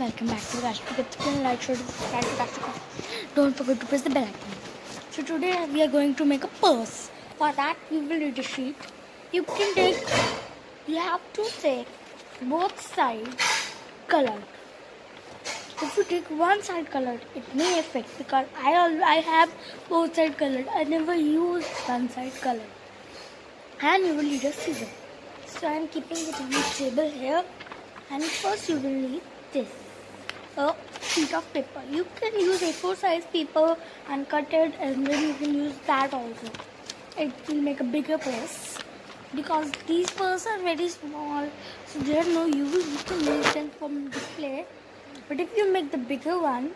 Welcome back to Rashmi Kitchen. Like, share, subscribe to Rashmi. Don't forget to press the bell icon. So today we are going to make a purse. For that we will need a sheet. You have to take both sides colored. If you take one side colored, it may affect because I have both side colored. I never use one side colored. And you will need a scissor. So I am keeping it on the table here. And first you will need this, a sheet of paper. You can use A4 size paper and cut it, and then you can use that also. It will make a bigger purse because these purses are very small, so they are no use. You can use them for display. But if you make the bigger one,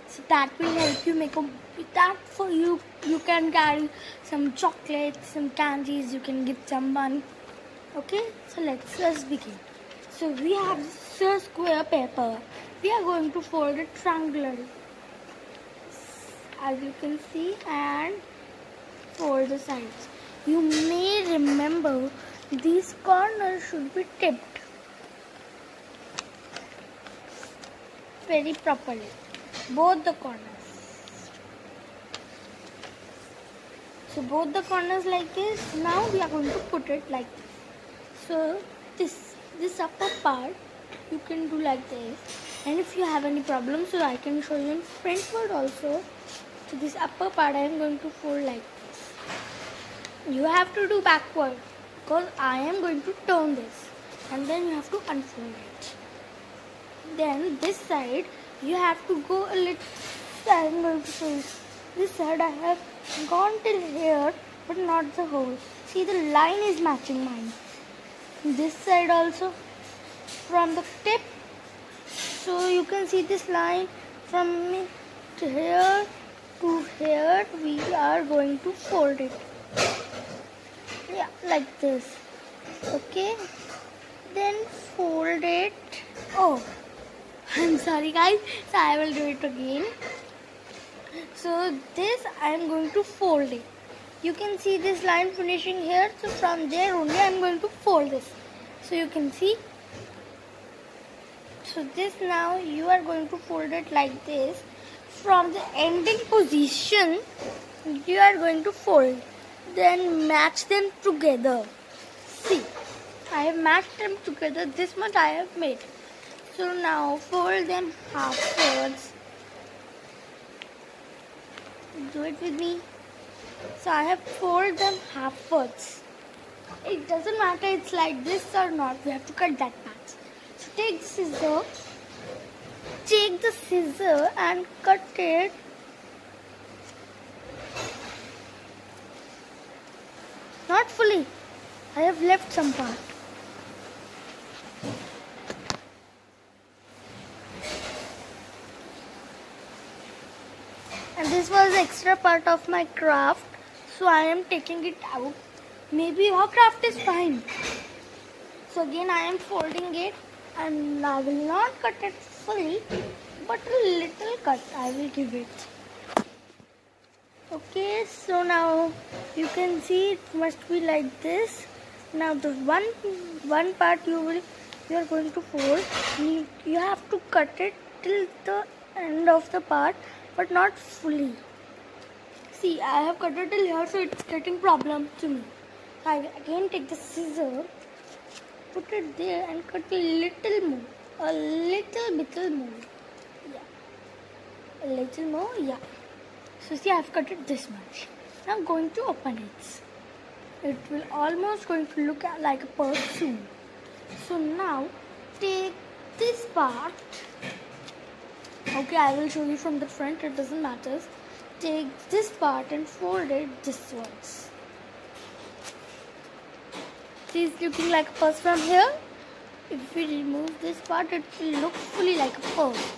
so that will help you make that for you. You can carry some chocolates, some candies. You can give someone. Okay, so let's begin. So we have this square paper. We are going to fold it triangularly, as you can see, and fold the sides. You may remember these corners should be tipped very properly, both the corners. So both the corners like this. Now we are going to put it like this. So this upper part you can do like this, and if you have any problems, so I can show you in printboard also. So this upper part I am going to fold like this. You have to do backward because I am going to turn this, and then you have to unfold it. Then this side you have to go a little. I am going to show you this side. I have gone till here but not the hole. See, the line is matching mine. This side also from the tip, so you can see this line from here to here. We are going to fold it, yeah, like this. Okay, then fold it. Oh, I'm sorry guys, so I will do it again. So this I am going to fold it. You can see this line finishing here, so from there only I am going to fold this. So you can see. So this now you are going to fold it like this. From the ending position you are going to fold. Then match them together. See, I have matched them together. This much I have made. So now fold them halfwards. Do it with me. So I have folded them halfwards. It doesn't matter it's like this or not. We have to cut that part. So take the scissor and cut it. Not fully. I have left some part. And this was the extra part of my craft, so I am taking it out. Maybe your craft is fine. So again I am folding it, and I will not cut it fully, but a little cut I will give it. Okay, so now you can see it must be like this. Now the one part you are going to fold. You have to cut it till the end of the part, but not fully. See, I have cut it till here, so it's getting problem to me. So I again take the scissor, put it there and cut a little more. A little more. Yeah. A little more, yeah. So see, I have cut it this much. Now I'm going to open it. It will almost going to look like a purse soon. So now take this part. Okay, I will show you from the front, it doesn't matter. Take this part and fold it this once. See, it's looking like a purse from here. If we remove this part, it will look fully like a purse.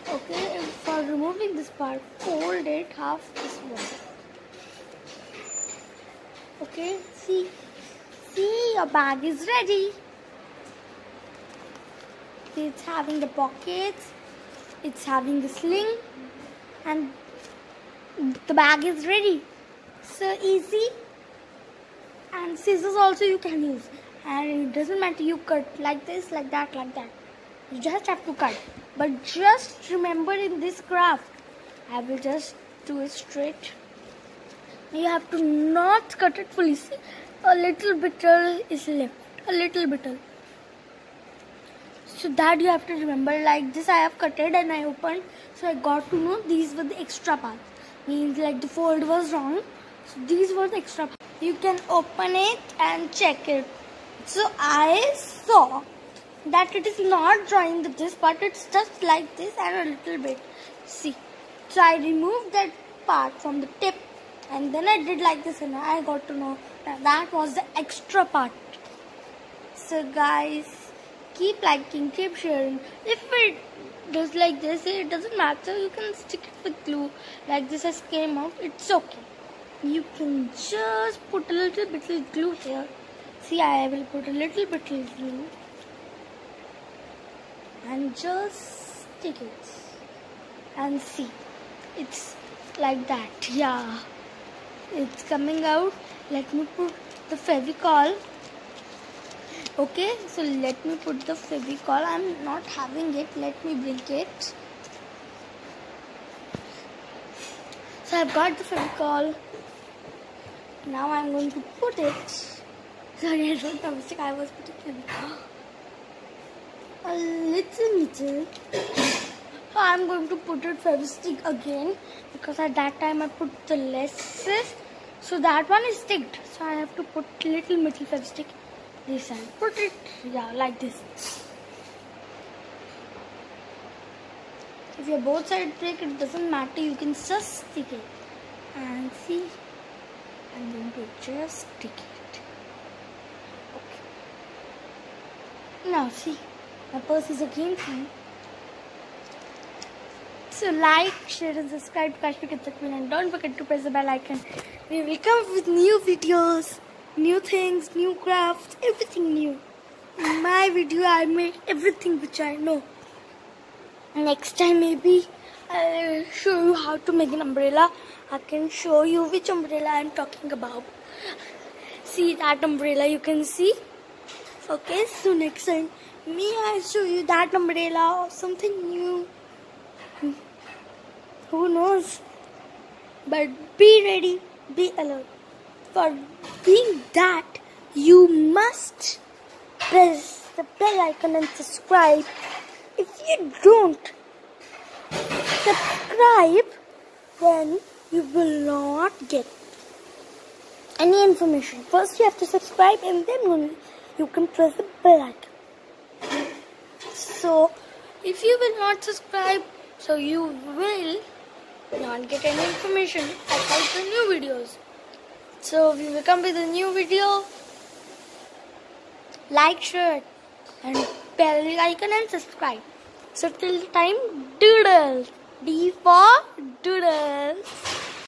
Okay, and for removing this part, fold it half this way. Okay, see, your bag is ready. It's having the pockets. It's having the sling, and the bag is ready. So easy. And scissors also you can use, and it doesn't matter you cut like this, like that, like that. You just have to cut. But just remember in this craft, I will just do it straight. You have to not cut it fully. See, a little bit is left. A little bit. So that you have to remember. Like this I have cut it and I opened. So I got to know these were the extra parts. Means like the fold was wrong. So these were the extra parts. You can open it and check it. So I saw that it is not drawing this but it's just like this and a little bit. See. So I removed that part from the tip and then I did like this and I got to know that was the extra part. So guys, keep liking, keep sharing. If it does like this, it doesn't matter. You can stick it with glue. Like this has came out, it's okay. You can just put a little bit of glue here. See, I will put a little bit of glue. And just stick it. And see, it's like that. Yeah, it's coming out. Let me put the Fevicol. Okay, so let me put the Fevicol. I'm not having it. Let me bring it. So I've got the Fevicol. Now I'm going to put it. Sorry, I don't know. I was putting Fevicol. A little. So I'm going to put it Fevistick again because at that time I put the less. So that one is sticked. So I have to put little Fevistick. This side. Put it, yeah, like this. If your both sides break, it doesn't matter. You can just stick it. And see, I'm going to just stick it. Okay. Now see, my purse is again fine. So like, share and subscribe to Kashmir Kid Queen and don't forget to press the bell icon. We will come with new videos, new things, new crafts, everything new. In my video I make everything which I know. Next time maybe I'll show you how to make an umbrella. I can show you which umbrella I'm talking about. See that umbrella you can see. Okay, so next time I'll show you that umbrella or something new. Who knows? But be ready, be alert. For being that, you must press the bell icon and subscribe. If you don't subscribe, then you will not get any information. First you have to subscribe and then only you can press the bell icon. So, if you will not subscribe, so you will not get any information about the new videos. So we will come with a new video. Like, share and bell icon and subscribe. So till time, doodles. D for doodles.